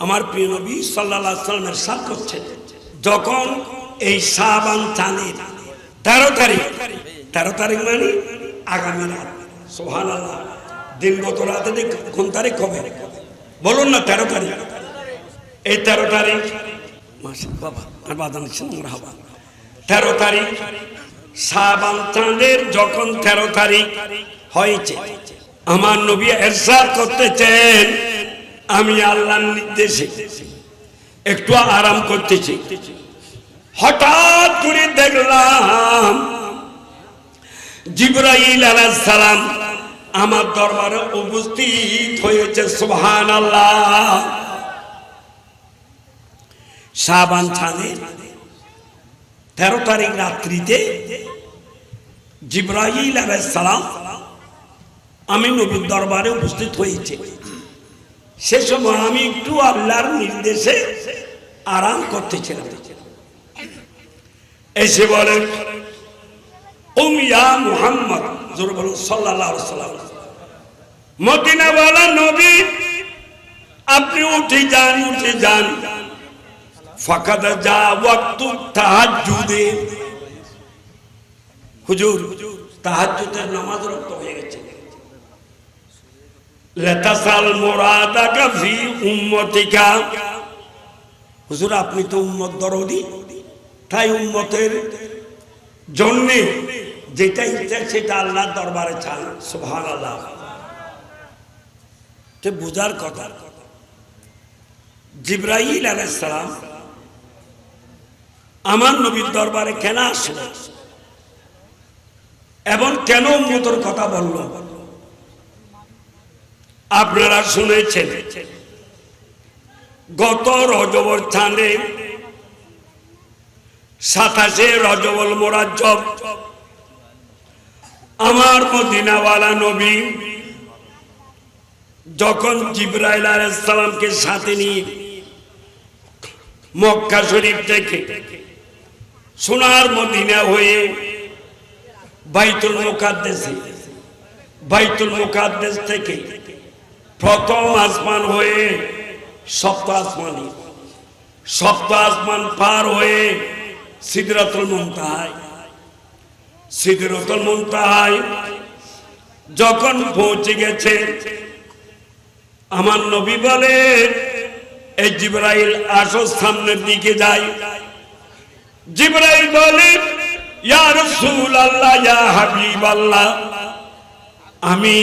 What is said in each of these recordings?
আমার প্রিয় নবী সাল্লাল্লাহু আলাইহি ওয়াসাল্লাম ইরশাদ করছেন, যখন এই শাবান চাঁদের 13 তারিখ মানে আগামী রাত, সুবহানাল্লাহ, দিনগত রাতে কোন তারিখ হবে বলুন না? 13 তারিখ। এই 13 তারিখ মাশাআল্লাহ বাবা আর বাদান আমরা হবা 13 তারিখ শাবান চাঁদের যখন 13 তারিখ হয়েছে, আমার নবী ইরশাদ করতেছেন, আমি আল্লাহর নির্দেশে একটু আরাম করতেছি। হঠাৎ করে দেখলাম জিবরাইল আলাইহিস সালাম আমার দরবারে উপস্থিত হয়েছে। সুবহানাল্লাহ। শাবান চাঁদের 13 তারিখ রাত্রিতে জিবরাইল আলাইহিস সালাম আমি নবীর দরবারে উপস্থিত হয়েছে। সে সময় আমি একটু আল্লাহর নির্দেশে আরাম করতেছিলাম। এসে বলেন, উম ইয়া মুহাম্মদ, জোরে বলুন সাল্লাল্লাহু আলাইহি ওয়াসাল্লাম, মদিনাওয়ালা নবী আপনি উঠে যান, ফাকাদ জা ওয়াক্তু তাহাজ্জুদে। হুজুর তাহাজ্জুদের নামাজ রক্ত হয়ে গেছে। লাতাসাল মুরাদাকা ফি উম্মতিকা, হুজুর আপনি তো উম্মত দরদি, তাই উম্মতের জন্য যেটা ইচ্ছা সেটা আল্লাহর দরবারে চান। সুবহানাল্লাহ। তো বুঝার কথা, জিবরাইল আলাইহিস সালাম আমার নবীর দরবারে কেন আসলো এবং কেন উম্মতের কথা বলল আপনারা শুনেছেন। গত রজবর চাঁদে 27 রজবুল মুরাজ্জব আমার মদিনাওয়ালা নবী যখন জিবরাইল আলাইহিস সালামকে সাথে নিয়ে মক্কা শরীফ থেকে সোনার মদিনা হয়ে বাইতুল মুকাদ্দাস থেকে প্রথম আসমান হয়ে সপ্ত আসমান পার হয়ে সিদরাতুল মুনতাহায় যখন পৌঁছে গেছে, আমার নবী বলে, এই জিবরাইল আসো সামনের দিকে যাই। জিবরাইল বলে, ইয়া রাসূলুল্লাহ, ইয়া হাবিবাল্লাহ, আমি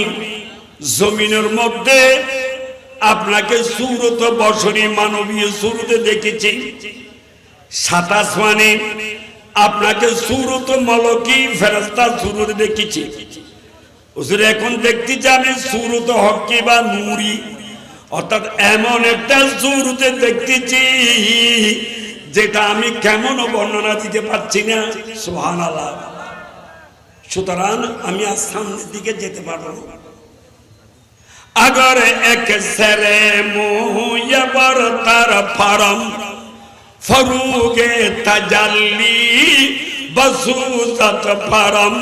জমিনের মধ্যে আপনাকে সূরত বশরী মানবীয় সূরতে দেখেছি, 7 আসমানে আপনাকে সূরত মলকি ফেরেশতা সূরতে দেখেছি। হুজুর এখন দেখতেছি আমি সূরত হক্কি বা নূরি, অর্থাৎ এমন একটা সূরতে দেখতেছি যেটা আমি কেমন বর্ণনা দিতে পারছি না। সুবহানাল্লাহ। সুতরাং আমি আর সামনের দিকে যেতে পারবো না। अगर एक सरे मुया पर तर फरम फरूगे तजल्ली बसूसत फरम।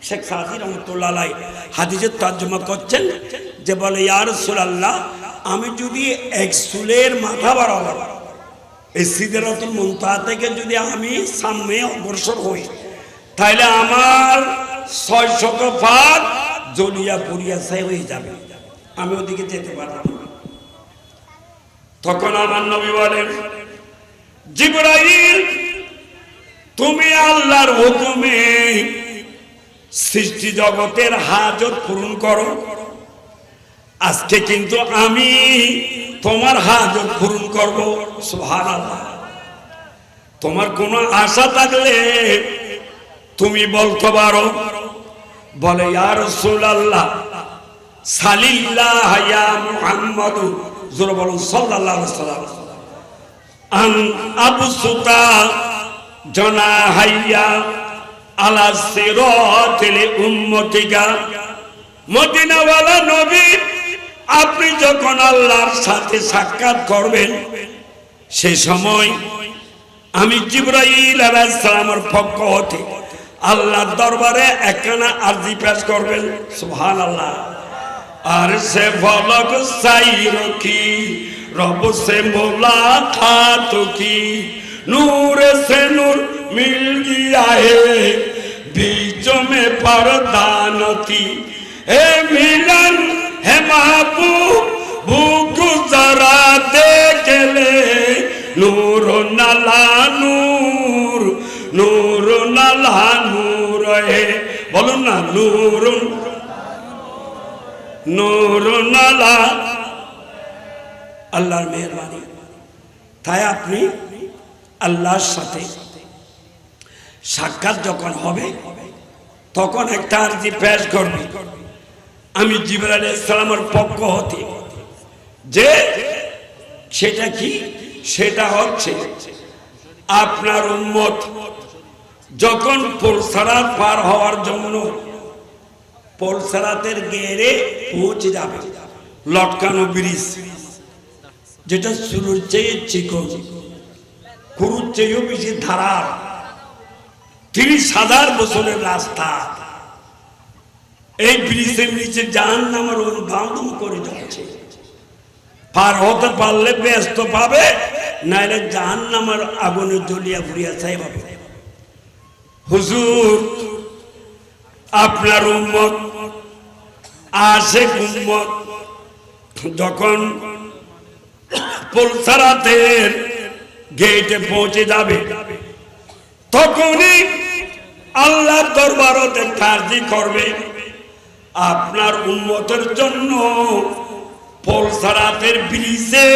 শেখ সাদি রহমাতুল্লাহ আলাইহি হাদিসের তরজমা করছেন যে বলে, ইয়া রাসূলুল্লাহ, আমি যদি এক চুলের মাথা বরাবর এই সিদরাতুল মুনতাহা থেকে যদি আমি সামনে অগ্রসর হই, তাহলে আমার 600 পাক জলিয়া পুরিয়া ছাই হয়ে যাবে, আমি ওদিকে যেতে পারবো না। তখন আমার নবী বলেন, জিবরাইল, তুমি আল্লাহর হুকুমে সৃষ্টি জগতের হাজত পূরণ করো। আজকে কিন্তু আমি তোমার হাজত পূরণ করব। সুবহানাল্লাহ। তোমার কোনো আশা থাকলে তুমি বলতে পারো। বলে, ইয়া রাসূলুল্লাহ, সালিল্লাহ ইয়া মুহাম্মদ, জোরে বলুন সাল্লাল্লাহু আলাইহি ওয়াসাল্লাম, আন আবসুতা জনাহাইয়া আলা সিরাতিল উম্মতিকা। মদিনাওয়ালা নবী, আপনি যখন আল্লাহর সাথে সাক্ষাৎ করবেন, সেই সময় আমি জিবরাইল আলাইহিস সালামের পক্ষ হতে আল্লাহর দরবারে একখানা আরজি পেশ করবেন। সুবহানাল্লাহ। আর সে ফলক সাইরকি रब से मुलाकात की नूर से नूर मिल गया है बीचों में पर्दा नती ए मिलन है महबूब भूख जरा देख ले नूर नला नूर नूर नला नूर है बोलो ना नूर नूर नला আল্লাহর মেহেরবানি তাই আপনি আল্লাহর সাথে সাক্ষাৎ যখন হবে তখন একটা আরজি পেশ করবে আমি জিবরাইল আলাইহিস সালামের পক্ষ হতে যে সেটা কি সেটা হচ্ছে আপনার উম্মত যখন পুলসারাত পার হওয়ার জন্য পুলসারাতের গেরে পৌঁছে যাবে লটকানো ব্রিজ যেটা শুরুর চেয়ে চিকন কুরুর চেয়েও বেশি ধারার 30,000 বছরের রাস্তা এই ব্রিজের নিচে জাহান্নামের অনুধাবন করে যাচ্ছে পার হতে পারলে ব্যস্ত পাবে নাইলে জাহান্নামের আগুনে জ্বলিয়া পুড়িয়া ছাই পাবে হুজুর আপনার উম্মত আশিক উম্মত যখন পুলসারাতের গেটে পৌঁছে যাবে তখনই আল্লাহর দরবারে কার্জি করবে আপনার উম্মতের জন্য পুলসারাতের ব্রিজে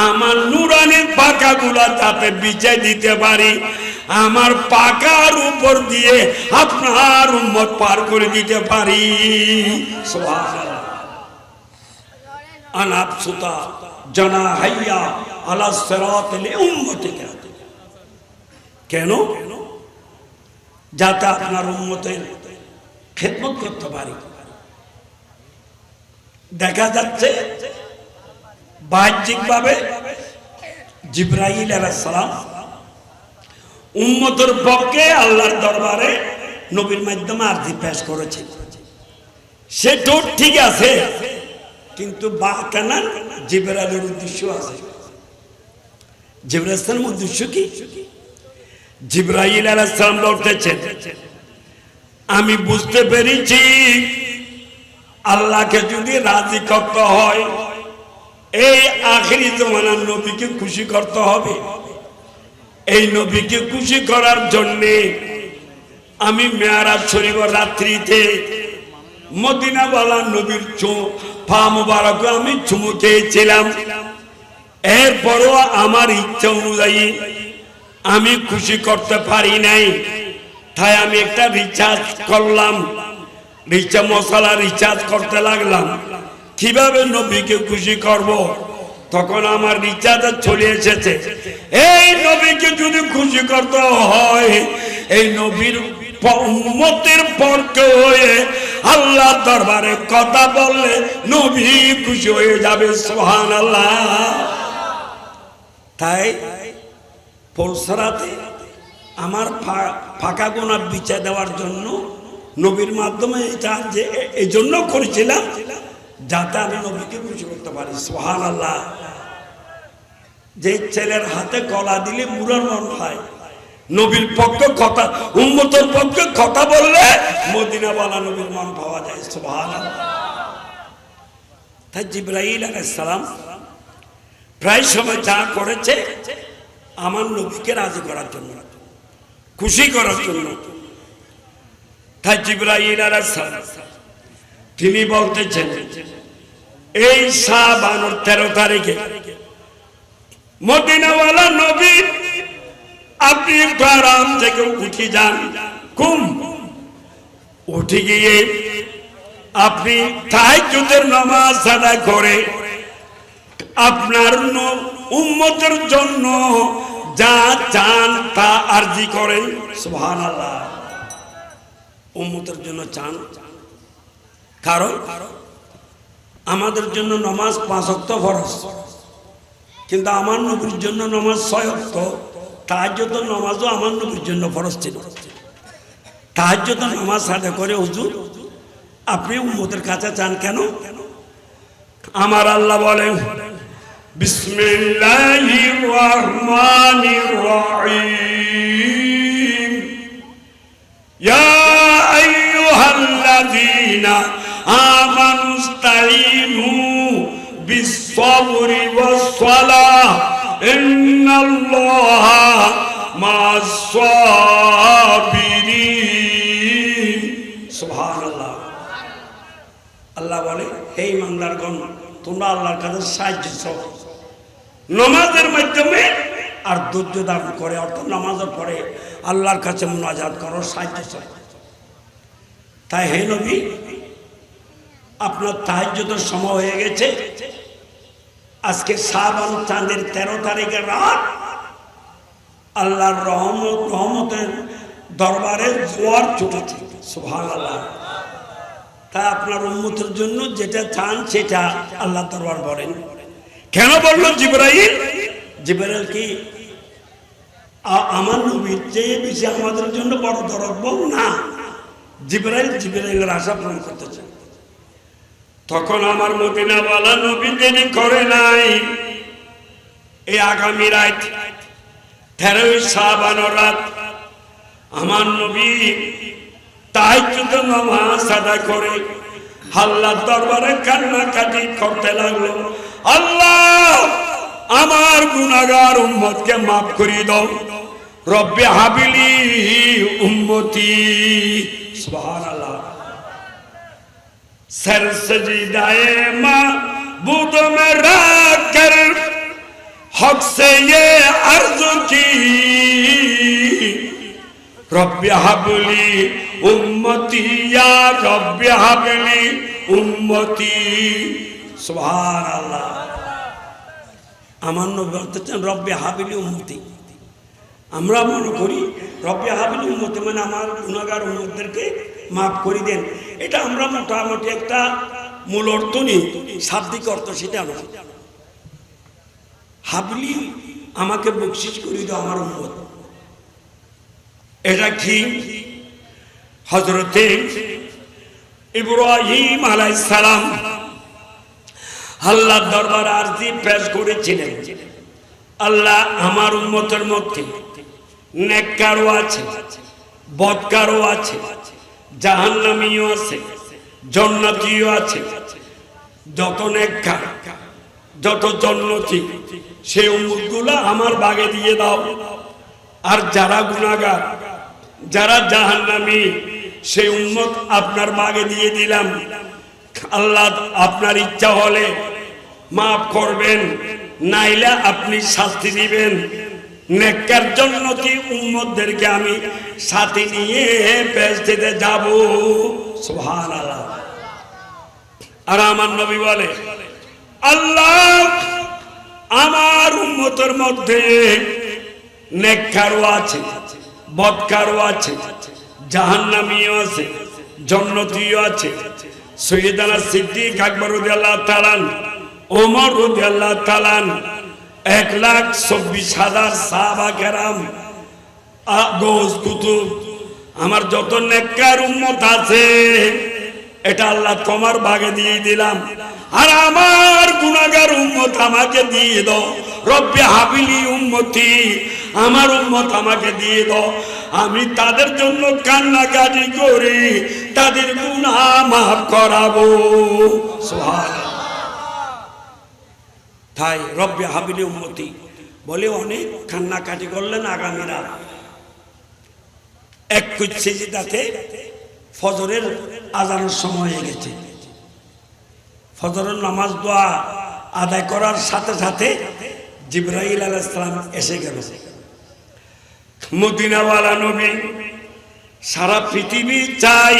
আমার নুরানির পাকাগুলা যাতে বিছাই দিতে পারি আমার পাকার উপর দিয়ে আপনার উম্মত পার করে দিতে পারি সুবহানাল্লাহ আনাবসুতা জানা হাইয়া আলা সিরাতিল উম্মতিকা কেন যাতে আপনার উম্মতের খেদমত করতে পারি দেখা যাচ্ছে বাহ্যিকভাবে জিবরাইল আলাইহিস সালাম উম্মতের পক্ষে আল্লাহর দরবারে নবীর মাধ্যমে আরজি পেশ করেছে সেটা ঠিক আছে কিন্তু বাকানা জিবরাইলের উদ্দেশ্য আছে জিবরাইলের উদ্দেশ্য কি জিবরাইল আলাইহিস সালাম বলতেছেন আমি বুঝতে পেরেছি আল্লাহকে যদি রাজি করতে হয় এই আখিরি জামানার নবীকে খুশি করতে হবে এই নবীকে খুশি করার জন্য আমি মেরাজ শরীফের রাত্রিতে মদিনাওয়ালা নবীর পা মুবারক আমি চুমু খেয়েছিলাম এরপরও আমার ইচ্ছা অনুযায়ী আমি খুশি করতে পারি নাই তাই আমি একটা রিচার্জ করলাম মশলা রিচার্জ করতে লাগলাম কিভাবে নবীকে খুশি করব তখন আমার রিচার্জ চলে এসেছে এই নবীকে যদি খুশি করতে হয় এই নবীর উম্মতের পক্ষে হয়ে আল্লাহর দরবারে কথা বললে নবী খুশি হয়ে যাবে সুবহানাল্লাহ তাই পুলসারাতে আমার ফাঁকা গোনা বিচার দেওয়ার জন্য নবীর মাধ্যমে এটা যে এই জন্য করেছিলাম যাতে আমি নবীকে খুশি করতে পারি সুবহানাল্লাহ যে ছেলের হাতে কলা দিলে মুরার মন হয় নবীর পক্ষে কথা উম্মতের পক্ষে কথা বললে মদিনাওয়ালা নবীর মন পাওয়া যায় সুবহানাল্লাহ তাই জিবরাইল আলাইহিস সালাম প্রায় সময় যা করেছে আমার নবীকে রাজি করার জন্য খুশি করার জন্য তাই জিবরাইল আলাইহিস সালাম তিনি বলতেছেন এই শাবানের 13 তারিখে মদিনাওয়ালা নবী আপনি একটু আরাম থেকে উঠে যান উঠে গিয়ে আপনি তাহাজ্জুদের নামাজ আদায় করে আপনার উম্মতের জন্য যা চান তা আরজি করেন সুবহানাল্লাহ উম্মতের জন্য চান কারণ আমাদের জন্য নামাজ 5 ওয়াক্ত ফরজ কিন্তু আমার নবীর জন্য নামাজ 6 ওয়াক্ত তাহাজ্জুদের নামাজও আমার নবীর জন্য ফরজ ছিল তাহাজ্জুদের নামাজ আদায় করে হুজুর আপনি উম্মতের কাছে চান কেন আমার আল্লাহ বলেন বিসমিল্লাহির রহমানির রহিম ইয়া আইয়ুহাল্লাযীনা আমানুস্তাঈনু বিস-সাবরি ওয়াস-সালাহ ইন্নাল্লাহা মা'আস-সাবিরিন। সুবহানাল্লাহ। আল্লাহ বলে, হে ইমানদারগণ, তোমরা আল্লাহর কাছে সাহায্য চাও নামাজের মাধ্যমে, আর ধৈর্য দান করে, অর্থাৎ নামাজের পরে আল্লাহর কাছে মুনাজাত করো, সাহায্য চাও। তাই হে নবী, আপনার তাহাজ্জুদের সময় হয়ে গেছে। আজকে শাবান চাঁদের 13 তারিখের রাত আল্লাহর রহমতের দরবারে জোয়ার ছুটেছে। সুবহানাল্লাহ। তাই আপনার উম্মতের জন্য যেটা চান সেটা আল্লাহ দরবার বলেন। কেন বললো জিবরাইল? জিবরাইল কি আমার নবীর চেয়ে বেশি আমাদের জন্য বড় দরদ না? জিবরাইলের আশা পূরণ করতে চান। তখন আমার মদিনাওয়ালা নবী দেরি করে নাই। এই আগামী রাত 13 শাবান রাত আমার নবী তাহাজ্জুদ নামাজ আদায় করে আল্লাহর দরবারে কান্নাকাটি করতে লাগলো, আল্লাহ আমার গুনাহগার উম্মতকে মাফ করে দাও, রব্বি হাবিলি উম্মতি। সুবহানাল্লাহ। सर सजीदाए माबूद में रख कर हक से ये अर्ज की, रब्बी हबली उम्मती या रब्बी हबली उम्मती। सुभान अल्लाह। আমার নবী বলতেছেন রব্বি হাবিলি উম্মতি। আমরা মনে করি রব্বি হাবিলি উম্মতি মানে আমার গুনাহগার উম্মতদেরকে মাফ করে দেন। এটা আমরা মোটামুটি একটা মূল অর্থ নেই, শাব্দিক অর্থ সেটা নয়। হাবলি আমাকে বকশিশ করে দাও আমার উম্মত, এটা কি? হযরতে ইব্রাহিম আলাইহিস সালাম আল্লাহর দরবারে আরজি পেশ করেছিলেন, আল্লাহ আমার উম্মতের মধ্যে নেককারও আছে, বদকারও আছে, জাহান্নামীও আছে, জান্নাতীও আছে। যত নেককার, যত জান্নাতী, সেই উম্মতগুলো আমার ভাগে দিয়ে দাও। আর যারা গুনাহগার, যারা জাহান্নামী, সেই উম্মত আপনার ভাগে দিয়ে দিলাম। আল্লাহ আপনার ইচ্ছা হলে মাফ করবেন, নাইলে আপনি শাস্তি দিবেন। নেককার জান্নাতী উম্মতদেরকে আমি সাথে নিয়ে বেহেশতে যাব। সুবহানাল্লাহ। আর আমার নবী বলে, আল্লাহ আমার উম্মতের মধ্যে নেককারও আছে, বদকারও আছে, জাহান্নামীও আছে, জান্নাতীও আছে। সৈয়দানা সিদ্দিক আকবর রাদিয়াল্লাহু তাআলা, ওমর রাদিয়াল্লাহু তাআলা, 1,24,000 সাহাবা কেরাম, গৌস কুতুব, আমার যত নেককার উম্মত আছে এটা আল্লাহ তোমার ভাগে দিয়ে দিলাম। আর আমার গুনাহগার উম্মত আমাকে দিয়ে দাও, রব্বি হাবিলি উম্মতি, আমার উম্মত আমাকে দিয়ে দাও। আমি তাদের জন্য কান্নাকাটি করি, তাদের গুনাহ মাফ করাবো। সুবহানাল্লাহ। তাই রব্বি হাবিলি উম্মতি বলে অনেক কান্নাকাটি করলেন। আগামী রাত 21 সিজদাতে ফজরের আজানের সময় হয়ে গেছে। ফজরের নামাজ দোয়া আদায় করার সাথে সাথে জিবরাইল আলাইহিস সালাম এসে গেল। মদিনাওয়ালা নবী সারা পৃথিবী চাই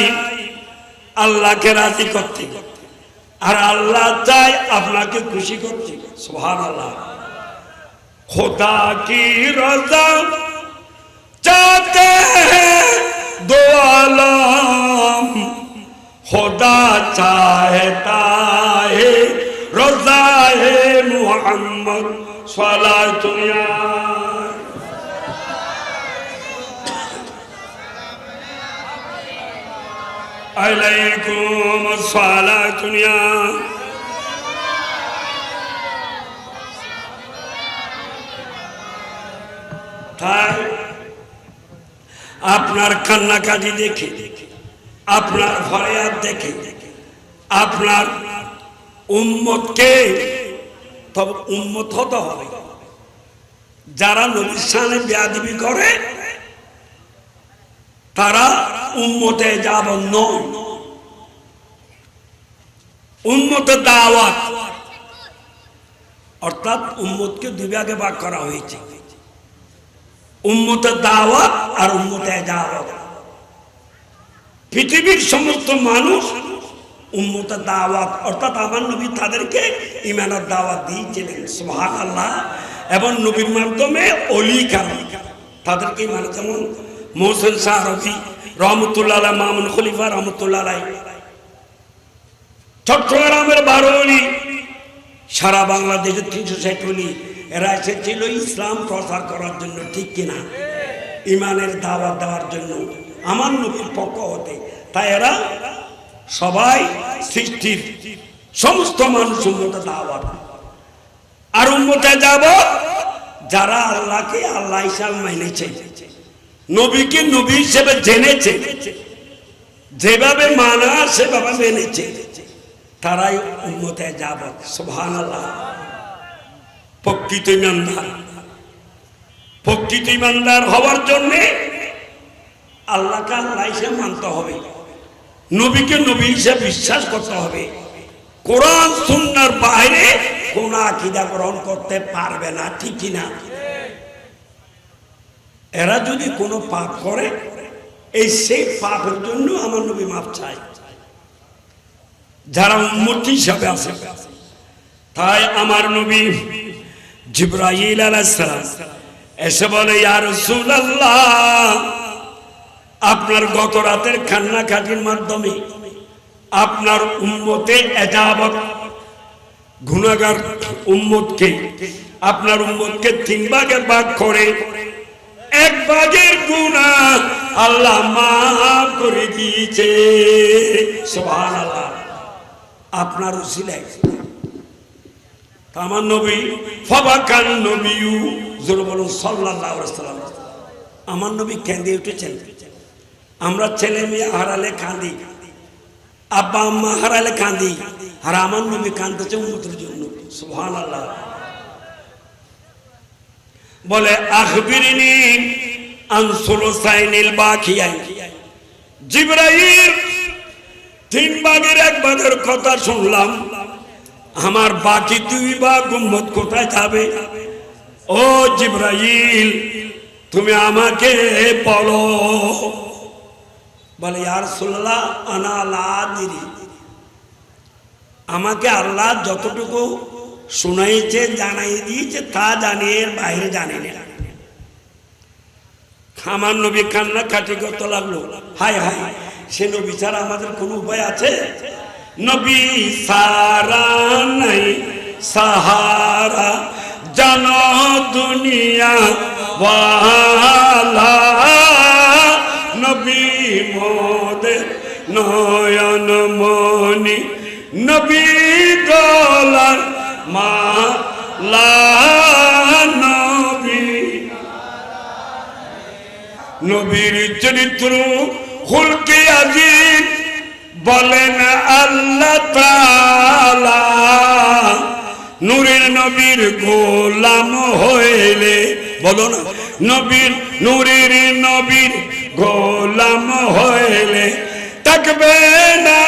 আল্লাহকে রাজি করতে, আর আল্লাহ চাই আপনাকে খুশি করতে। সুবহানাল্লাহ। খোদা কি রজা চাহতে हैं दो आलम, खुदा चाहता है रज़ाए मुहम्मद सल्लल्लाहु अलैकुम सलातुनिया তাই আপনার কান্নাকাটি দেখে, আপনার ফরিয়াদ দেখে, আপনার উম্মতকে তবে উম্মত হতে হবে। যারা নবীর সামনে বেয়াদবি করে তারা উম্মতে যাব নয়। উম্মতের দাওয়াত অর্থাৎ উম্মতকে দুই ভাগে ভাগ করা হয়েছে, উম্মতের দাওয়াত আর উম্মতে যাওয়াত। পৃথিবীর সমস্ত মানুষ উম্মতের দাওয়াত অর্থাৎ আমার নবী তাদেরকে ঈমানের দাওয়াত দিয়েছিলেন, সুবহানাল্লাহ। এবং নবীর মাধ্যমে ওলি কারাম তাদেরকে ঈমান, যেমন মোহসেন শাহ রফি রহমতুল্লাহ আলাইহি, মামুন খলিফা রহমতুল্লাহ আলাইহি, চট্টগ্রামের 12 ওলি, সারা বাংলাদেশের 360 ওলি, এরা এসেছিল ইসলাম প্রচার করার জন্য, ঠিক কিনা? ঈমানের দাওয়াত দেওয়ার জন্য আমার নবীর পক্ষ হতে। তাই এরা সবাই সৃষ্টির সমস্ত মানুষ উম্মতে দাওয়াত। আর উম্মতে যাব যারা আল্লাহকে আল্লাহ হিসাবে মেনেছে, নবীকে নবী হিসেবে জেনেছে, যেভাবে মানা সেভাবে মেনেছে, তারাই উম্মতে যাব। সুবহানাল্লাহ। প্রকৃত ইমানদার, প্রকৃত ইমানদার হওয়ার জন্যে আল্লাহকে আল্লাহ হিসেবে মানতে হবে, নবীকে নবী হিসেবে বিশ্বাস করতে হবে। কোরআন সুন্নাহর বাইরে কোন আকীদা গ্রহণ করতে পারবে না, ঠিক কিনা? এরা যদি কোনো পাপ করে, এই সেই পাপের জন্য আমার নবী মাপ চায়, যারা উম্মত হিসাবে আছে। তাই আমার নবী জিবরাইল আলাইহিস সালাম এসে বলে, ইয়া রাসূলুল্লাহ, আপনার গত রাতের কান্নাকাটির মাধ্যমে আপনার উম্মতে এজাবত গুনাহগার উম্মতকে, আপনার উম্মতকে 3 ভাগে ভাগ করে 1 ভাগের গুনাহ আল্লাহ মাফ করে দিয়েছে। সুবহানাল্লাহ। আপনার উসিলায় আমার নবী ফাবাকান নবিয়্যু, জোরে বলুন সাল্লাল্লাহু আলাইহি ওয়াসাল্লাম। আমার নবী কেঁদে উঠেছেন। আমরা ছেলে মেয়ে হারালে কাঁদি, আব্বা আম্মা হারালে কাঁদি, আর আমার নবী কাঁদতেছে উম্মতের জন্য। সুবহানাল্লাহ। বলে আখবিরনি আন সুলুসাইনিল বাকিয়াইন, জিবরাইল 3 ভাগের 1 ভাগের কথা শুনলাম, আমার বাকি 2 ভাগ উম্মত কোথায় যাবে? ও জিবরাইল, তুমি আমাকে বলো। বলে ইয়া রাসূলুল্লাহ আনা লা আদরি, আমাকে আল্লাহ যতটুকু শুনাইছে জানাই দিয়েছে তা জানি, এর বাইরে জানি না। আমার নবী কান্না কাটি করতে লাগলো, হায় হায়, সে নবী ছাড়া আমাদের কোনো উপায় আছে? নবী সারা নাই সাহারা, জানো দুনিয়া ওয়ালা, নবী মোদের নয়ন মনি, নবী গলার মালা, নবী। নবীর চরিত্র খুলকে আজিব বলেন আল্লাহ তাআলা, নূরের নবীর গোলাম হইলে, বলো না, নবীর নূরের নবীর গোলাম হইলে থাকবে না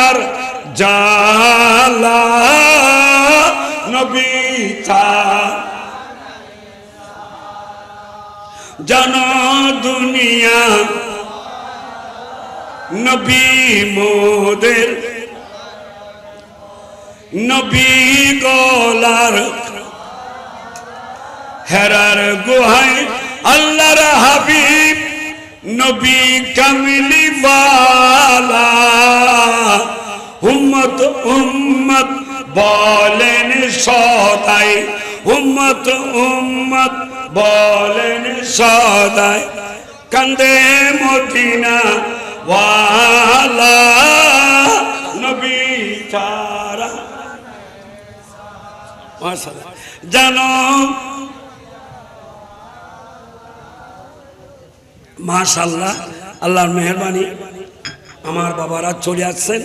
আর জালা, নবী জানো দুনিয়া, নবী মোদের নবী গলার হেরার গুহায় আল্লাহর হাবিব নবী কামলি ওয়ালা, উম্মত উম্মত বলেন সদাই, উম্মত উম্মত বলেন সদাই, কান্দে মদিনা ওয়ালা, নবী ছাড়া। মাশাআল্লাহ। জানো মাশাআল্লাহ, আল্লাহর মেহেরবানি আমার বাবারা চলে আসছেন।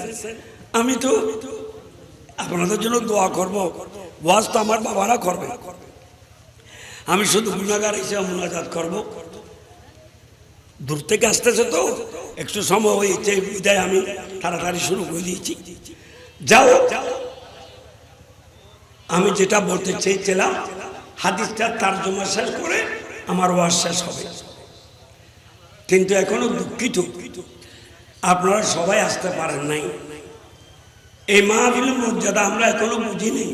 আমি তো আপনাদের জন্য দোয়া করব, ওয়াজ তো আমার বাবারা করবে, আমি শুধু গুনাহগার হিসেবে মুনাজাত করব। দূর থেকে আসতেছে তো একটু সময় হয়েছে, বিদায় আমি তাড়াতাড়ি শুরু করে দিয়েছি। যাও, আমি যেটা বলতে চেয়েছিলাম হাদিসটা তারজমা শেষ করে আমার ওয়াজ শেষ হবে। কিন্তু এখনো দুঃখিত আপনারা সবাই আসতে পারেন নাই। এই মাহফিলের মর্যাদা আমরা এখনো বুঝি নেই।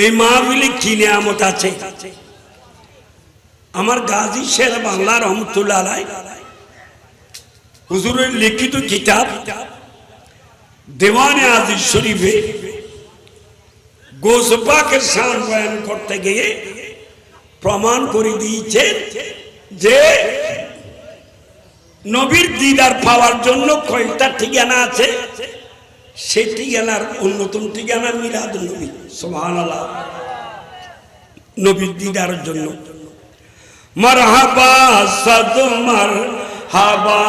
এই মাহফিলে কি নিয়ামত আছে। আমার গাজী শের বাংলা রহমতুল্লাহ আলাইহি হুজুরের লিখিত কিতাব দেওয়ানে আজিজ শরীফে গৌস পাকের শান বয়ান করতে গিয়ে প্রমাণ করে দিয়েছেন যে নবীর দিদার পাওয়ার জন্য কয়েকটা ঠিকানা আছে। সেই ঠিকানার অন্যতম ঠিকানা মিলাদুন নবী। সুবহানাল্লাহ। নবীর দিদারের জন্য মারহাবা সাদু মারহাবা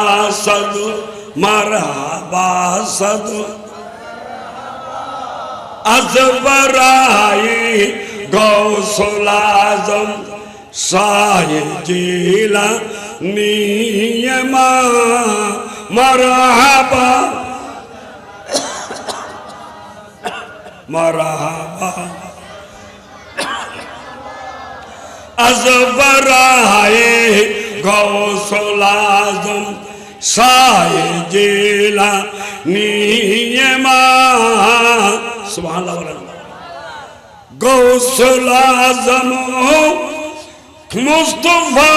সাদু মারহাবা সাদু আজবরাই গৌসুল আজম শাহে জিলানী মারহাবা মারহাবা আজবরাই গৌসুল আজম শাহে জিলানী সুবহানাল্লাহ। গৌসুল আজম মুস্তাফা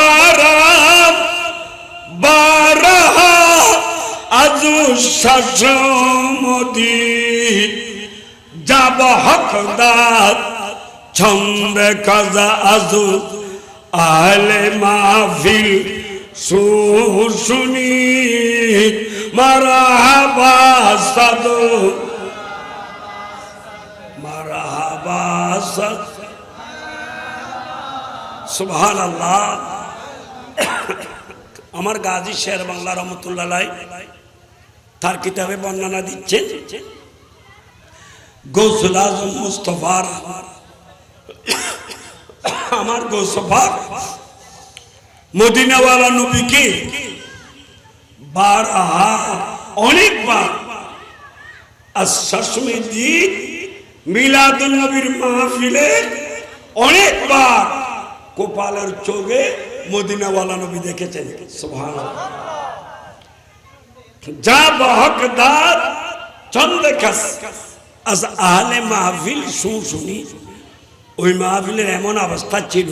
বারহা আজু শাসমদি যাব হকদার ছন্দ কাজা আজু আহলে মাহফিল শুনি মারহাবা সাদু মারহাবা সাদু। সুবহানাল্লাহ। আমার গাজী শের বাংলা রহমতুল্লাহ আলাইহি তার কিতাবে বর্ণনা দিচ্ছেন গৌসুল আজম মুস্তাফা আমার গৌসফাক মদিনাওয়ালা নবীকে বারহা অনেকবার আশাসমেদি মিলাদুন নবীর মাহফিলে অনেকবার কপালের চোখে মদিনাওয়ালা নবী দেখেছেন। সুবহানাল্লাহ। যা বহকদার চন্দ কাস আজ আহলে মাহফিল শুনি। ওই মাহফিলের এমন অবস্থা ছিল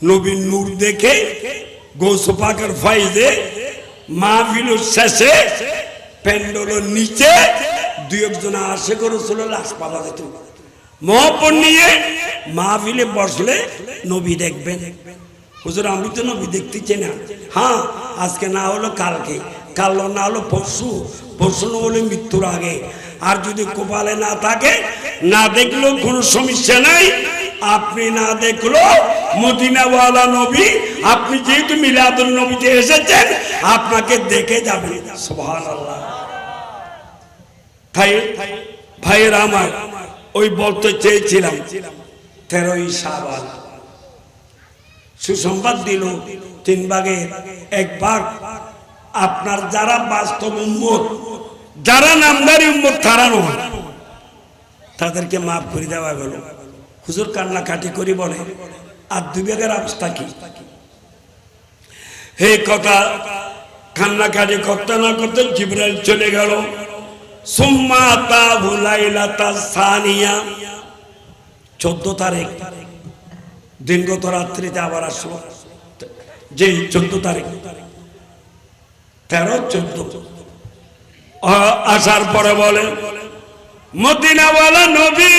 নবীর নূর দেখে গৌস পাকের ফাইদে মাহফিল শেষে প্যান্ডেলের নিচে দুই একজন আশিক রাসূলের লাশ পাওয়া যেত। মহব্বত নিয়ে মাহফিলে বসলে নবী দেখবেন। হুজুর আমি তো নবী দেখতে চাই না। হ্যাঁ, আজকে না হলো কালকে, কাল না হলো পরশু, পরশু না হলে মৃত্যুর আগে। আর যদি কপালে না থাকে, না দেখলেও কোনো সমস্যা নাই। আপনি না দেখলো মদিনাওয়ালা নবী, আপনি যেহেতু মিলাদুন নবীতে এসেছেন আপনাকে দেখে যাবেন। সুবহানাল্লাহ। ভাইয়েরা আমার, ওই বলতে চেয়েছিলাম 13ই শাবান সুসংবাদ দিল 3 ভাগের 1 ভাগ আপনার যারা বাস্তব উম্মত, যারা নামদারি উম্মত তারা নয়, তাদেরকে মাফ করে দেওয়া গেল। হুজুর কান্নাকাটি করি বলে আর 2 ভাগের অবস্থা কি? হে কথা কান্নাকাটি করতে না করতে জিবরাইল চলে গেল। সুম্মা তাহু লাইলাতা সানিয়া 14 তারিখ দিনগত রাত্রিতে আবার আসলো। যে 14 তারিখ 13-14 আসার পরে বলে মদিনাওয়ালা নবী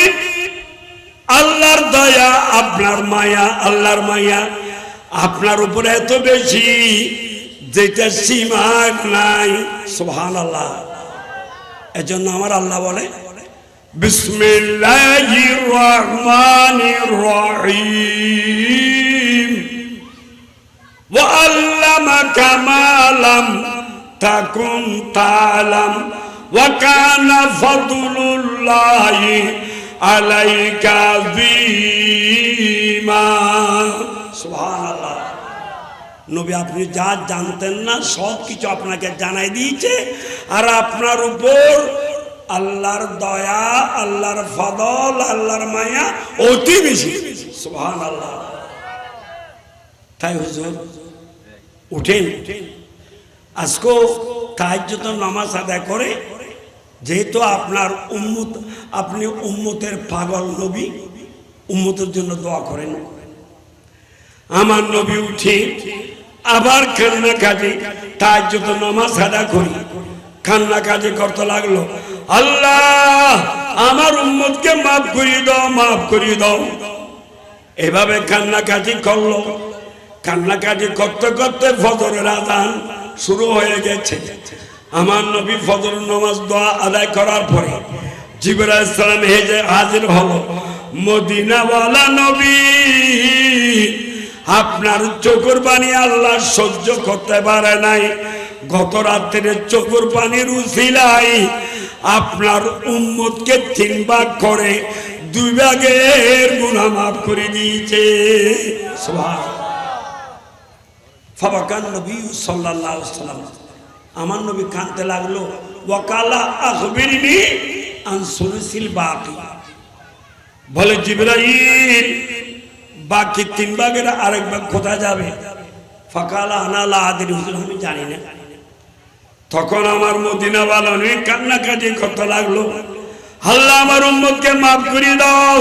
আল্লাহর দয়া আপনার মায়া, আল্লাহর মায়া আপনার উপরে এত বেশি যেটা সীমা নাই। সুবহানাল্লাহ। এজন্য আমার আল্লাহ বলে বিসমিল্লাহির রহমানির রহিম ওয়া আল্লামাকা মা লাম তাকুন তা'লাম ওয়া কানা ফাদলুল্লাহি আলাইকা আযীমা। সুবহানাল্লাহ। নবী আপনি যা জানতেন না সব কিছু আপনাকে জানাই দিয়েছে, আর আপনার উপর আল্লাহর দয়া, আল্লাহর ফদল, আল্লাহর মায়া অতি বেশি। সুবহানাল্লাহ। তাই হুজুর উঠেন, আজকেও তাহাজ্জুদ নামাজ আদায় করে, যেহেতু আপনার উম্মত, আপনি উম্মতের পাগল নবী, উম্মতের জন্য দোয়া করেন। আমার নবী উঠে আবার কান্নাকাটি, তাহাজ্জুদ নামাজ আদায় করি, কান্নাকাটি করতে লাগলো, আল্লাহ আমার উম্মতকে মাফ করিয়ে দাও, মাফ করিয়ে দাও। এভাবে কান্নাকাটি করলো। কান্নাকাটি করতে করতে ফজরের আযান শুরু হয়ে গেছে। আমার নবী ফজর নামাজ দোয়া আদায় করার পরে জিবরাইল আলাইহিস সালাম হেজে হাজির হলো। মদিনাওয়ালা নবী, আপনার চোখের পানি আল্লাহ সহ্য করতে পারে নাই। গত রাত্রে চোখের পানির উসিলায় আপনার উম্মতকে 3 ভাগ করে 2 ভাগের গুনাহ মাফ করে দিয়েছে। সুবহানাল্লাহ। ফাবাকান নবী সাল্লাল্লাহু আলাইহি ওয়াসাল্লাম, আমার নবী কাঁদতে লাগলো। ওয়াকালা আখবিরনি আন সুলুসিল বাকি, বলে জিবরাইল বাকি 3 ভাগের আরেক ভাগ কোথায় যাবে? ফাকালা আনা লা আদরি, হুজুর আমি জানি না। তখন আমার মদিনাওয়ালা নবী কান্নাকাটি করতে লাগলো, আল্লাহ আমার উম্মতকে মাফ করে দাও,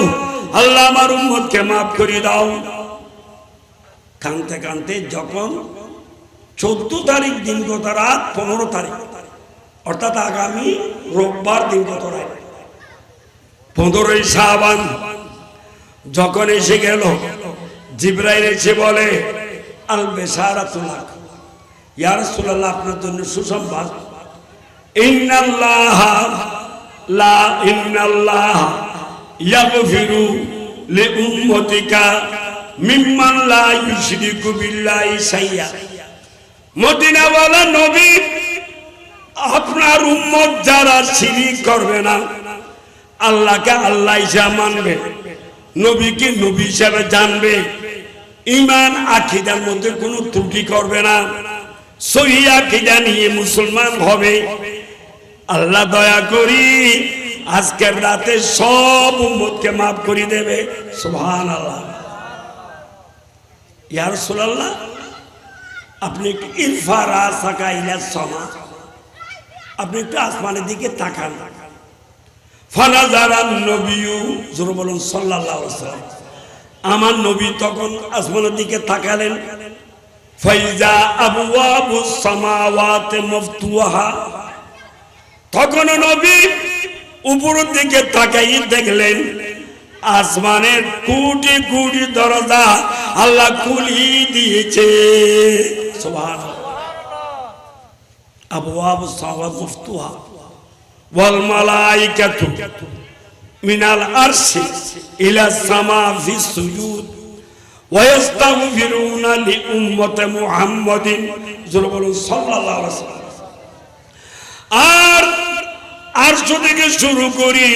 আল্লাহ আমার উম্মতকে মাফ করে দাও। কাঁদতে কাঁদতে যখন 14 তারিখ দিনগত রাত, 15 তারিখ অর্থাৎ আগামী রোববার দিনগত রাত 15ই শাবান যখন এসে গেল, জিবরাইল এসে বলে, আল বেশারাতুল লাক, ইয়া রাসূলুল্লাহ আপনার জন্য সুসংবাদ। ইন্নাল্লাহ ইয়াগফিরু লিউম্মতিকা মিম্মান লা ইউশরিকু বিল্লাহি শাইয়া। মদিনাওয়ালা নবী, আপনার উম্মত যারা শিরিক করবে না, আল্লাহকে আল্লাহ হিসেবে মানবে, নবীকে নবী হিসেবে জানবে, ঈমান আকীদার মধ্যে কোনো ত্রুটি করবে না, সহিহ আকীদা নিয়ে মুসলমান হবে, আল্লাহ দয়া করি আজকের রাতে সব উম্মতকে মাফ করে দেবে। সুবহানাল্লাহ। ইয়া রাসূলুল্লাহ আপনি একটু ইরফা রাসাকা ইলা সামা, আপনি একটু আসমানের দিকে তাকান। ফানাজারান নবিয়্যু, জোরে বলুন সাল্লাল্লাহু আলাইহি ওয়াসাল্লাম। আমার নবী তখন আসমানের দিকে তাকালেন। ফাইজা আবওয়াবুস সামাওয়াতি মাফতুহা, তখন নবী উপরের দিকে তাকাই দেখলেন আসমানের কোটি কোটি দরজা আল্লাহ খুলি দিয়েছে। সুবহানাল্লাহ। আবওয়াবুস সামাওয়াতি মাফতুহা ওয়াল মালাইকাতু মিনাল আরশি ইলা সামা ফি সুজুদ ওয়া ইস্তাগফিরুনা লি উম্মতি মুহাম্মাদিন, জোরে বলুন সাল্লাল্লাহু আলাইহি ওয়াসাল্লাম। আর আরশ থেকে শুরু করি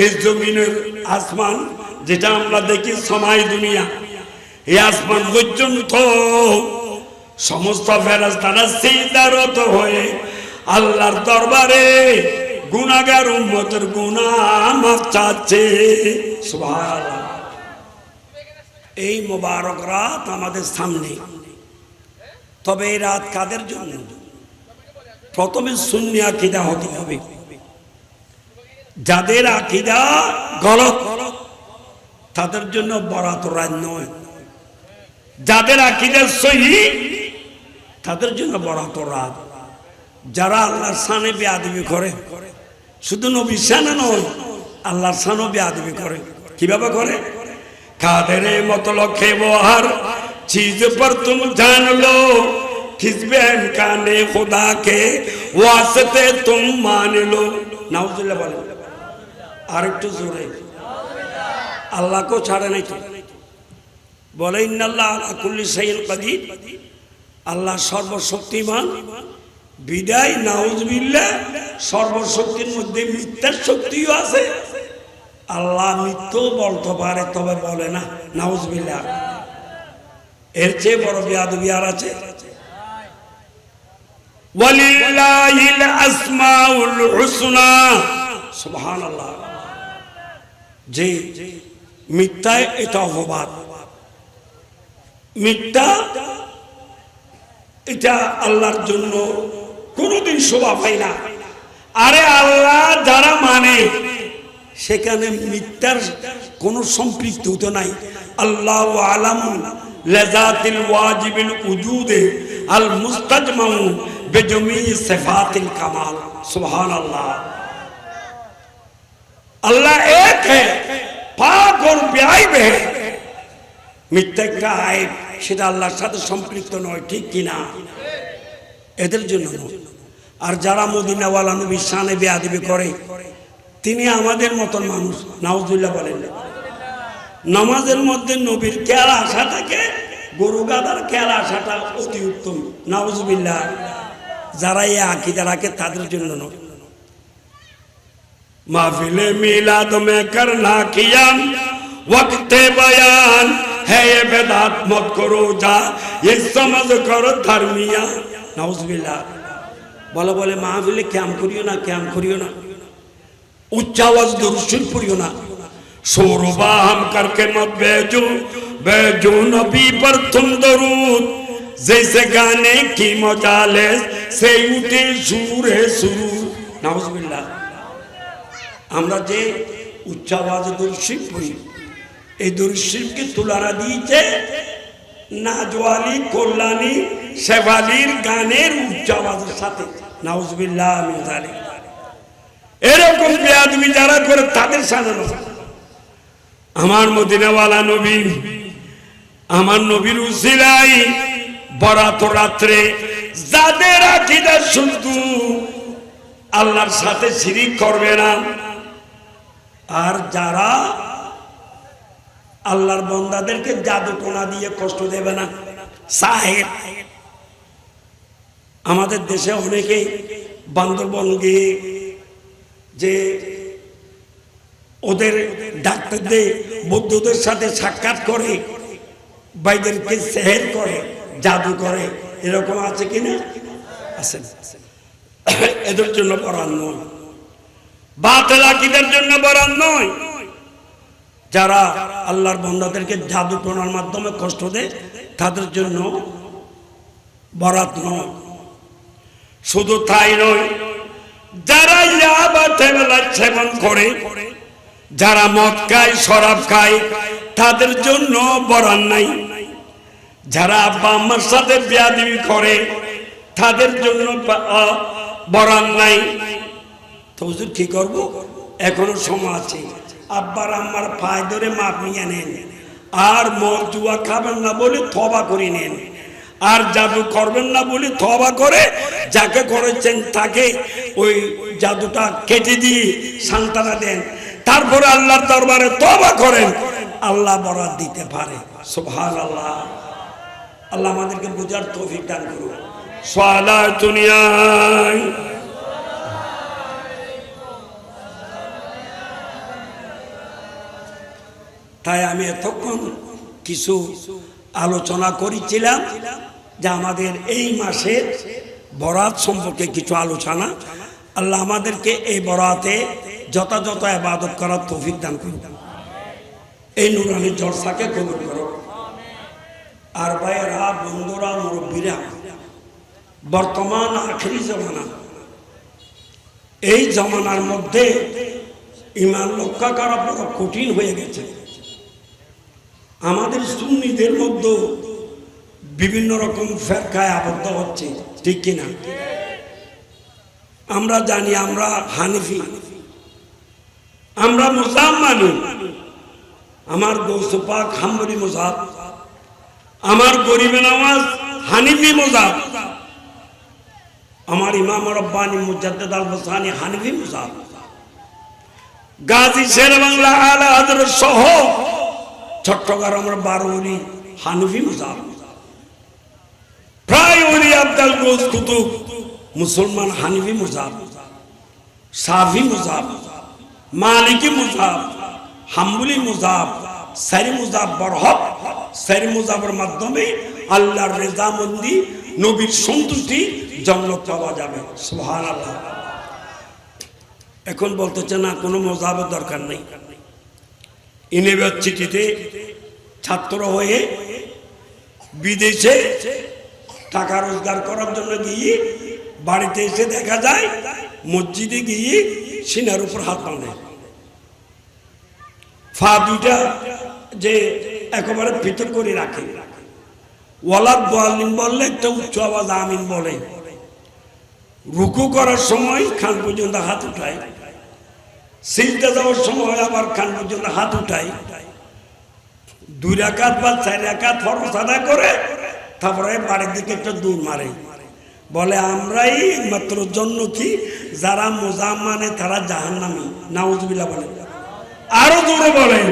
এই জমিনের আসমান যেটা আমরা দেখি সময় দুনিয়া, এই আসমান পর্যন্ত সমস্ত ফেরেশতারা সিজদারত হয়ে আল্লাহর দরবারে গুনাহগার উম্মতের গুনাহ মাফ চাচ্ছে। সুবহানাল্লাহ। এই মোবারক রাত আমাদের সামনে, তবে এই রাত কাদের জন্য? প্রথমে সুন্নি আকীদা হতে হবে। যাদের আকীদা গলত তাদের জন্য বরাত রাত নয়, যাদের আকীদা সহিহ তাদের জন্য বরাত রাত। যারা আল্লাহর শানে বেয়াদবি করে, শুধু নবীর শানে নয় আল্লাহর শানও বেয়াদবি করে। কিভাবে করে? কাদের মতলব ব্যবহার चीज पर तुम जान लो, किस बेनकाने खुदा के वास्ते तुम मान लो। नाउजुबिल्लाह बोले আর একটু জোরে, আল্লাহকেও ছাড়ে নাই তো। বলে ইন্নাল্লাহ আলা কুল্লি শাইইন কাদির, আল্লাহ সর্বশক্তিমান। বিদায় নাউজুবিল্লাহ, সর্বশক্তির মধ্যে মিথ্যার শক্তিও আছে। আল্লাহ মিথ্যও বলতে পারে, তবে বলে না, নাউজুবিল্লাহ। এর চেয়ে বড় বেয়াদবি আর আছে? ওয়ালিল্লাহিল আসমাউল হুসনা, সুবহানাল্লাহ। যে মিথ্যায় এটা অপবাদ, মিথ্যা এটা আল্লাহর জন্য কোনোদিন শোভা পায় না। আরে আল্লাহ যারা মানে সেখানে মিথ্যার কোন সম্পৃক্ত নাই। আল্লাহু আলামু লাযাতিল ওয়াজিবিল উজুদে আল মুস্তাজমাউ বিজমি সিফাতিল কামাল, সুবহানাল্লাহ। अल्लाह एक है, पाक और बेआइब है। মিথ্যা একটা আইব, সেটা আল্লাহর সাথে সম্পৃক্ত নয়, ঠিক কিনা? এদের জন্য নয়। আর যারা মদিনাওয়ালা নবীর শানে বেয়াদবি করে, তিনি আমাদের মতন মানুষ, নাউজুবিল্লাহ বলেন। নামাজের মধ্যে নবীর খেয়াল আসা থাকে, গরু গাদার খেয়াল আসাটা অতি উত্তম, নাউজুবিল্লাহ। যারা এই আকীদা রাখে তাদের জন্য নয়। महफिले मिलाद में करना कियाम वक्त बयान है, ये बेदात मत करो जा, ये समझ करो धर्मिया, नाउजुबिल्लाह। बोले बोले महफिले क्याम करियो ना, क्याम करियो ना, उच्च आवाज दुरुद पढ़ियो ना, शोरबा हम करके मत भेजो, भेजो नबी पर तुम दरूद, जैसे गाने की मजालिस से उठे सुर है सुरूर, नाउजुबिल्लाह। আমরা যে উচ্চ আওয়াজে দরুদ শরীফ পড়ি, এই দরুদ শরীফকে তুলনা দিয়েছে নাজওয়ালি, কল্যাণী, শেফালির গানের উচ্চ আওয়াজের সাথে, নাউজুবিল্লাহ মিন যালিক। এরকম বেয়াদবি যারা করে তাদের সাজানো। আমার মদিনাওয়ালা নবী, আমার নবীর উসিলায় বরাত রাত্রে যাদের আকীদা শুদ্ধ, আল্লাহর সাথে শিরিক করবে না, আর যারা আল্লাহর বান্দাদেরকে জাদু টোনা দিয়ে কষ্ট দেবে না, সাহেব। আমাদের দেশে অনেকেই বান্দরবন গিয়ে যে ওদের ডাক্তারদের বৌদ্ধদের সাথে সাক্ষাৎ করে, বাইদেরকে সেহের করে, জাদু করে, এরকম আছে কিনা? আছে। এদের জন্য বরান নয়, বাতিল আকীদার জন্য বরান নয়। যারা আল্লাহর বান্দাদেরকে জাদু টোনার মাধ্যমে কষ্ট দেয় তাদের জন্য বরাত নয়। শুধু তাই নয়, যারা ইয়াবা তেলা সেবন করে, যারা মদ খায়, শরাব খায়, তাদের জন্য বরান নাই। যারা আব্বা আম্মার সাথে বেয়াদবি করে, তাদের জন্য বরান নাই। তো হুজুর কি করব? এখনো সময় আছে। আব্বার আম্মার পায়ে ধরে মাপ নিয়ে নেন, আর মদ জুয়া খাবেন না বলে তওবা করে নেন, আর জাদু করবেন না বলে তওবা করে যাকে করেছেন তাকে ওই জাদুটা কেটে দিয়ে সান্ত্বনা দেন, তারপরে আল্লাহর দরবারে তওবা করেন, আল্লাহ বরাত দিতে পারে। সুবহানাল্লাহ। আল্লাহ আমাদেরকে বুঝার তৌফিক দান করুন। সালাত দুনিয়ায় তাই আমি এতক্ষণ কিছু আলোচনা করেছিলাম যে আমাদের এই মাসের বরাত সম্পর্কে কিছু আলোচনা। আল্লাহ আমাদেরকে এই বরাতে যথাযথ ইবাদত করার তৌফিক দান করুন। এই নুরানি জলসাকে কবুল করো। আর ভাইয়েরা, বন্ধুরা, মুরব্বীরা, বর্তমান আখেরি জমানা, এই জমানার মধ্যে ঈমান রক্ষা করা বড় কঠিন হয়ে গেছে। আমাদের সুন্নিদের মধ্যে বিভিন্ন রকম ফেরকায় আবদ্ধ হচ্ছে, ঠিক কিনা? আমরা জানি আমরা হানিফি, আমরা মুসলিম মানি। আমার গৌস পাক হাম্বলি মুযহাব, আমার গরিবে নওয়াজ হানিফি মুযহাব, আমার ইমাম রব্বানি মুজাদ্দিদ আল বসানি হানিফি মুযহাব, গাজী শের বাংলা আলা হযরত সহ চট্টগ্রামের বারোয়ারি হানফি মজাব, প্রায় ওলি আব্দাল গোস কুতুব মুসলমান হানফি মজাব, শাফি মজাব, মালিকি মজাব, হাম্বলি মজাব, সারি মজাব বরহক। সারি মজাবের মাধ্যমে আল্লাহর রেজামন্দি, নবীর সন্তুষ্টি জান্নাত পাওয়া যাবে। সুবহানাল্লাহ। এখন বলতেছে না কোনো মজাবের দরকার নেই। ইউনিভার্সিটিতে ছাত্র হয়ে বিদেশে টাকা রোজগার করার জন্য গিয়ে বাড়িতে এসে দেখা যায় মসজিদে গিয়ে সিনার উপর হাত বাঁধে, ফা দুইটা যে একেবারে ভিতর করে রাখে, ওয়ালাদ দোয়ালিন বললে একটা উচ্চ আওয়াজ আমিন বলে, রুকু করার সময় খান পর্যন্ত হাত উঠায়, সিজদা যাওয়ার সময় আবার খান পর্যন্ত হাত উঠায়, 2 রাকাত বা 4 রাকাত ফরজ আদায় করে তারপরে বাড়ির দিকে একটা দৌড় মারে, বলে আমরাই মাত্র জান্নাতি, যারা মোজাম মানে তারা জাহান্নামী। নাউজুবিল্লাহ বলে, আরো জোরে বলেন।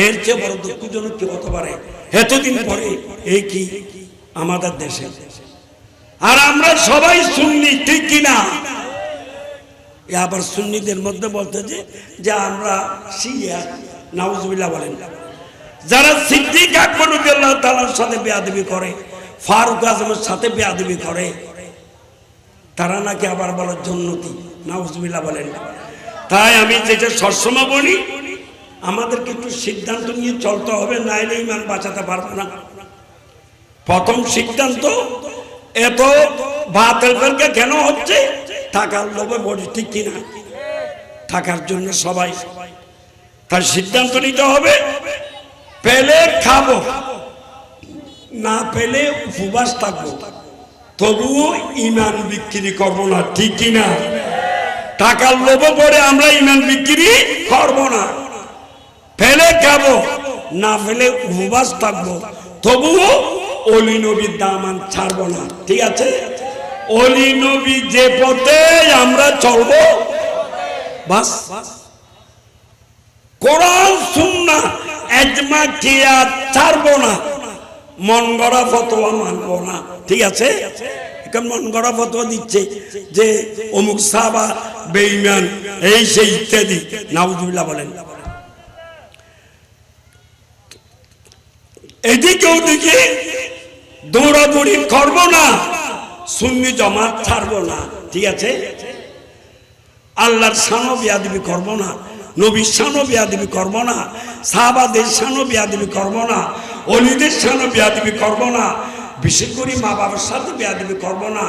এর চেয়ে বড় দুঃখজনক কি হতে পারে এতদিন পরে এই কি আমাদের দেশে? আর আমরা সবাই সুন্নি, ঠিক কিনা? আবার সুন্নিদের মধ্যে বলতে যে আমরা শিয়া। নাউজুবিল্লাহ বলেন। যারা সিদ্দিক আকবর রাদিয়াল্লাহু তাআলার সাথে বেয়াদবি করে, ফারুক আজমের সাথে বেয়াদবি করে, তারা নাকি আবার বলে জান্নাতি। নাউজুবিল্লাহ বলেন। তাই আমি যেটা সবসময় বলি, আমাদেরকে একটু সিদ্ধান্ত নিয়ে চলতে হবে, নাইলে ইমান বাঁচাতে পারবো না। প্রথম সিদ্ধান্ত, এত বাতিল ফেরকা কেন হচ্ছে? টাকার লোভে বড়, ঠিক কিনা? টাকার জন্য সবাই। তার সিদ্ধান্ত নিতে হবে, পেলে খাবো, না পেলে উপবাস থাকবো, তবুও ইমান বিক্রি করবো না, ঠিক কিনা? টাকার লোভে পড়ে আমরা ইমান বিক্রি করবো না। পেলে খাবো, না পেলে উপবাস থাকবো, তবুও অলি নবীর দামান ছাড়বো না, ঠিক আছে? অলি নবী যে পথে আমরা চলবো, বাস। কোরআন সুন্নাহ ইজমা কিয়াস ছাড়বো না, মন গড়া ফতোয়া মানবো না, ঠিক আছে? এখন মন গড়া ফতোয়া দিচ্ছে যে অমুক সাহাবা বেঈমান, এই সেই ইত্যাদি। নাউজুবিল্লাহ বলেন। এদিকে ওদিকে দৌড়াদৌড়ি করবো না, সুন্নি জামাত ছাড়বো না, ঠিক আছে? আল্লাহর শানও বেয়াদবি করবো না, নবীর শানও বেয়াদবি করবো না, সাহাবাদের শানও বেয়াদবি করবো না, ওলিদের শানও বেয়াদবি করবো না, বিশেষ করে মা বাবার সাথে বেয়াদবি করবো না।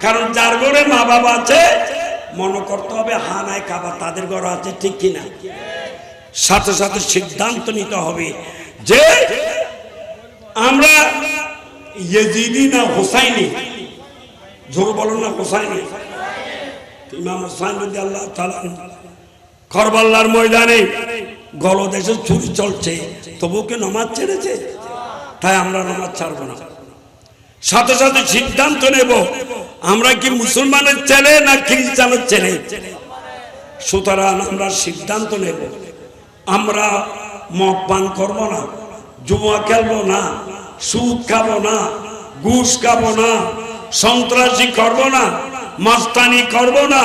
কারণ যার ঘরে মা বাবা আছে মনে করতে হবে হানায় কাবা তাদের ঘর আছে, ঠিক কিনা? সাথে সাথে সিদ্ধান্ত নিতে হবে যে আমরা ইয়েজিদি না হোসাইনি। জোর বলেন না, হোসাইনি। ইমাম হোসাইন রাদিয়াল্লাহু তাআলা কারবালার ময়দানে গলদেশে চুরি চলছে, তবুও কি নামাজ ছেড়েছে? তাই আমরা নামাজ ছাড়বো না। সাথে সাথে সিদ্ধান্ত নেব আমরা কি মুসলমানের ছেলে না খ্রিস্টানের ছেলে। সুতরাং আমরা সিদ্ধান্ত নেব আমরা মদ পান করবো না, জুয়া খেলবো না, সুদ খাবো না, ঘুষ খাবো না, সন্ত্রাসী করবো না, মাস্তানি করবো না,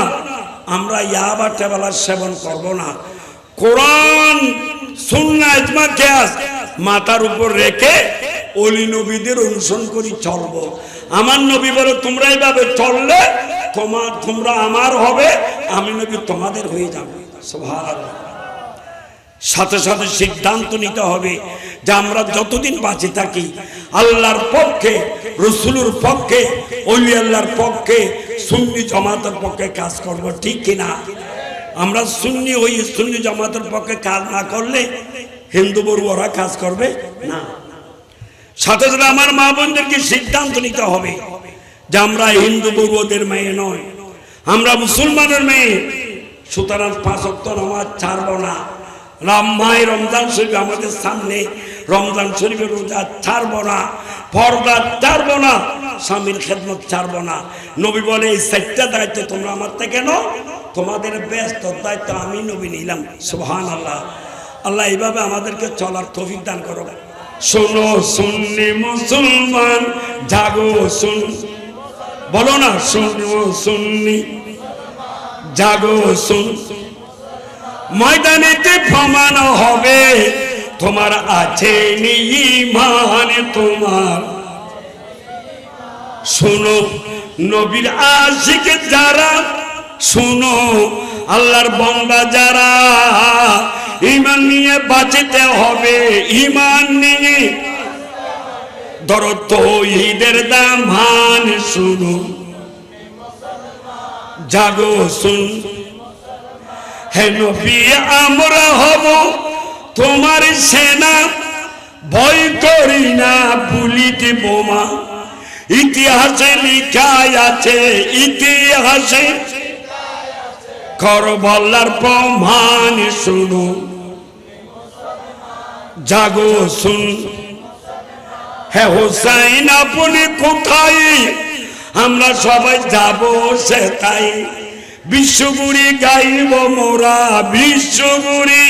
আমরা ইয়াবা টেবালার সেবন করবো না। কোরআন সুন্নাহ ইজমা কিয়াস মাথার উপর রেখে ওলি নবীদের অনুসরণ করে চলবো। আমার নবী বলে তোমরা এইভাবে চললে তোমরা আমার হবে, আমি নবী তোমাদের হয়ে যাবে। সুবহানাল্লাহ। সাথে সাথে সিদ্ধান্ত নিতে হবে যে আমরা যতদিন বাঁচে থাকি আল্লাহর পক্ষে, রসুলের পক্ষে, ওলি আল্লাহর পক্ষে, সুন্নি জামাতের পক্ষে কাজ করব, ঠিক কিনা? আমরা সুন্নি হই, সুন্নি জামাতের পক্ষে কাজ না করলে হিন্দু বড়ুয়ারা কাজ করবে না। সাথে সাথে আমার মা বোনদেরকে সিদ্ধান্ত নিতে হবে যে আমরা হিন্দু বড়ুয়াদের মেয়ে নয়, আমরা মুসলমানের মেয়ে। সুতরাং 5 ওয়াক্ত নামাজ ছাড়বো না। রামমাই রমজান শরীফ আমাদের সামনে, রমজান শরীফের রোজা ছাড়বো না, পর্দা ছাড়বো না, স্বামীর খেদমত ছাড়বো না। নবী বলে এই 4টা দায়িত্ব তোমরা আমার থেকে নাও, তোমাদের ব্যস্ত দায়িত্ব আমি নবী নিলাম। সুবহানাল্লাহ। আল্লাহ এইভাবে আমাদেরকে চলার তৌফিক দান করো। শোনো সুন্নি মুসলমান জাগো শুন, বলো না শোনো সুন্নি জাগো শুন, ময়দানেতে প্রমাণ হবে তোমার আছে ঈমান তোমার। শোনো নবীর আশিক যারা, শোনো আল্লাহর বান্দা যারা, ঈমান নিয়ে বাঁচতে হবে, ঈমান নিয়ে ধরো তাওহীদের দামান। শোনো জাগো শুন, হে নবী আমরা হব তোমার সেনা, ভয় করি না বুলেট বোমা। ইতিহাসে লেখা আছে, ইতিহাসে কারবালার প্রমাণ। শুনো জাগো শুন, হে হোসেন আপনি কোথায়, আমরা সবাই যাব সেটাই। বিশ্বগুরি গাইব মোরা, বিশ্বগুরি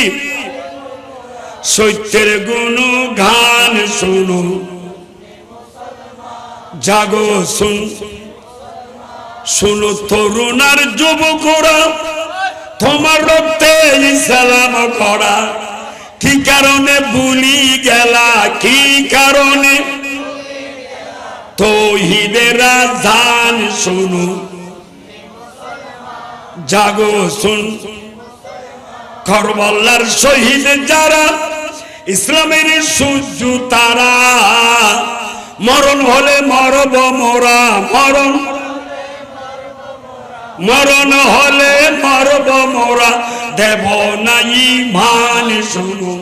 সত্যের গুণগান। শুনো জাগো শুন, শুনো তরুণার যুবকরা, তোমার রক্তে ইসলাম করা। কি কারণে ভুলি গেলা, কি কারণে তাওহীদের আযান। শুনো জাগো শুন, কারবালার শহীদ যারা, ইসলামের সূর্য তারা। মরণ হলে মরব মোরা, মরণ মরণ হলে মরব মোরা, দেব না ঈমান। শুনো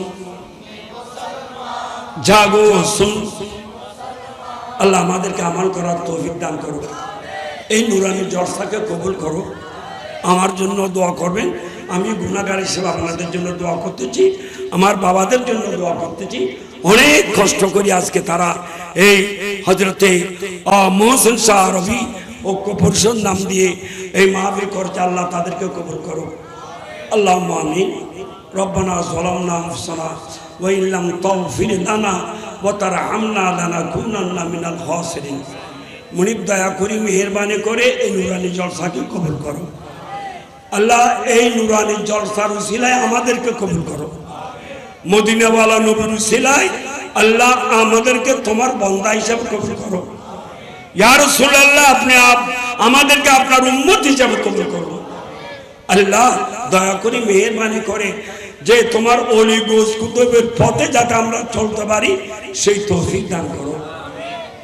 জাগো শুন, আল্লাহ আমাদেরকে আমল করার তৌফিক দান করো। এই নুরানি জলসাকে কবুল করো। আমার জন্য দোয়া করবেন। আমি গুনাহগার হিসেবে আপনাদের জন্য দোয়া করতেছি, আমার বাবাদের জন্য দোয়া করতেছি। অনেক কষ্ট করি আজকে তারা এই হযরতে মোহসিন শাহ রবি ঐক্য পরিষদ নাম দিয়ে এই মাহফিল করছে। আল্লাহ তাদেরকে কবুল করো, আল্লাহুম্মা আমিন। রব্বানা যালামনা আনফুসানা ওয়া ইল্লাম তাগফির লানা ওয়া তারহামনা লানাকুনান্না মিনাল খাসিরিন। মুনিব দয়া করি মেহেরবানি করে এই নুরানি জলসাকে কবুল করো। আল্লাহ এই নুরানি জলসার উসিলায় আমাদেরকে কবুল করো। মদিনাওয়ালা নবীর উসিলায় আল্লাহ আমাদেরকে তোমার বান্দা হিসেবে কবুল করো। ইয়া রাসূলুল্লাহ আপনি আমাদেরকে আপনার উম্মত হিসেবে কবুল করো। আল্লাহ দয়া করে মেহেরবানি করে যে তোমার ওলি গোস কুতুবের পথে যাতে আমরা চলতে পারি সেই তৌফিক দান করো।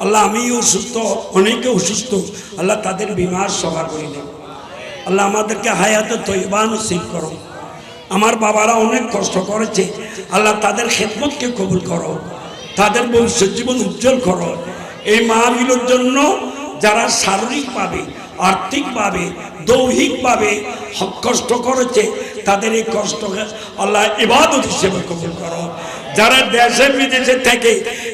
আল্লাহ আমি অসুস্থ, অনেকে অসুস্থ, আল্লাহ তাদের বিমার সভা করে দেব। আল্লাহ আমাদেরকে হায়াতে তৈবা নসিব করো। আমার বাবারা অনেক কষ্ট করেছে, আল্লাহ তাদের খেদমতকে কবুল করো, তাদের ভবিষ্যৎ জীবন উজ্জ্বল করো। এই মাহফিলের জন্য যারা শারীরিকভাবে, আর্থিকভাবে, দৈহিকভাবে কষ্ট করেছে তাদের এই কষ্টকে আল্লাহ ইবাদত হিসেবে কবুল করো। যারা দেশে বিদেশে থেকে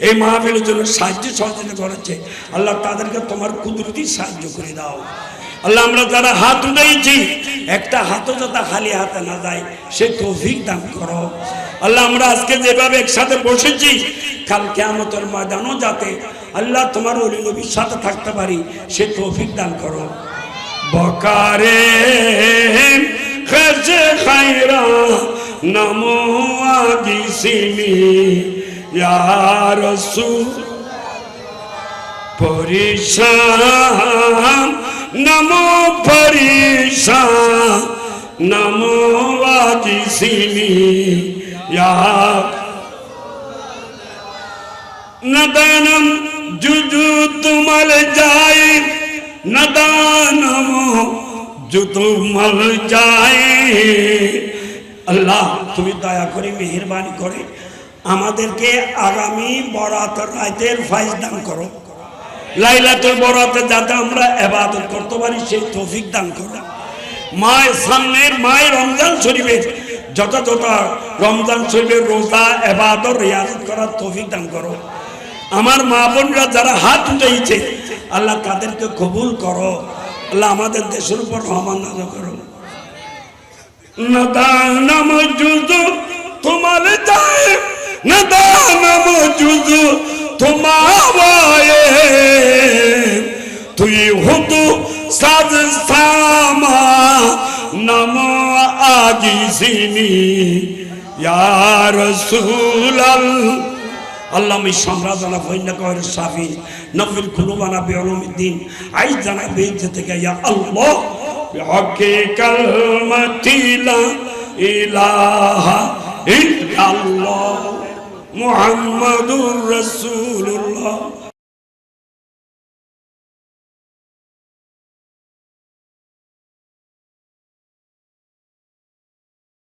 এই মাহফিলের জন্য সাহায্য সহযোগিতা করেছে আল্লাহ তাদেরকে তোমার কুদরতি সাহায্য করে দাও। আল্লাহ আমরা যারা হাত উঠাইছি একটা হাতও যাতে খালি হাতে না যায় সে তৌফিক দান করো। আল্লাহ আমরা আজকে যেভাবে একসাথে বসেছি কাল কিয়ামতের ময়দানও যাতে আল্লাহ তোমার ওলি নবীর সাথে থাকতে পারি সে তৌফিক দান করো। বকারে খাজে খায়রা নমো আগিসিনি ইয়া রাসূল পরিশান নমো পরিশান নমো আগিসিনি ইয়া নদানম জুজু তুমল যায় নদানম জুজু মল যায়। আল্লাহ তুমি দয়া করে মেহেরবানি করে আমাদেরকে আগামী বরাত রাতের ফায়জ দান করো। লাইলাতুল বরাতে যাতে আমরা ইবাদত করতে পারি সেই তৌফিক দান করো। মায়ের সামনের মায়ের রমজান শরীফের যথাযথ রমজান শরীফের রোজা ইবাদত রিয়াজত করার তৌফিক দান করো। আমার মা বোনরা যারা হাত উঠাইছে আল্লাহ তাদেরকে কবুল করো। আল্লাহ আমাদের দেশের উপর রহমান নাযিল করো। নদানম জুজু তোমার যায় নদানম জুজু তোমাওয়ে তুই হুদু সাজ সামা নম আজিসিনি ইয়া রাসূলাল আল্লামী সম্রাজানা ফইন্না কর সাফি নফিল কুলুবানা বিউলুমিদ্দিন আই জানা বেজ থেকে ইয়া আল্লাহ বিহকে কালমাতি লা ইলাহা ইল্লাল্লাহ মুহাম্মাদুর রাসূলুল্লাহ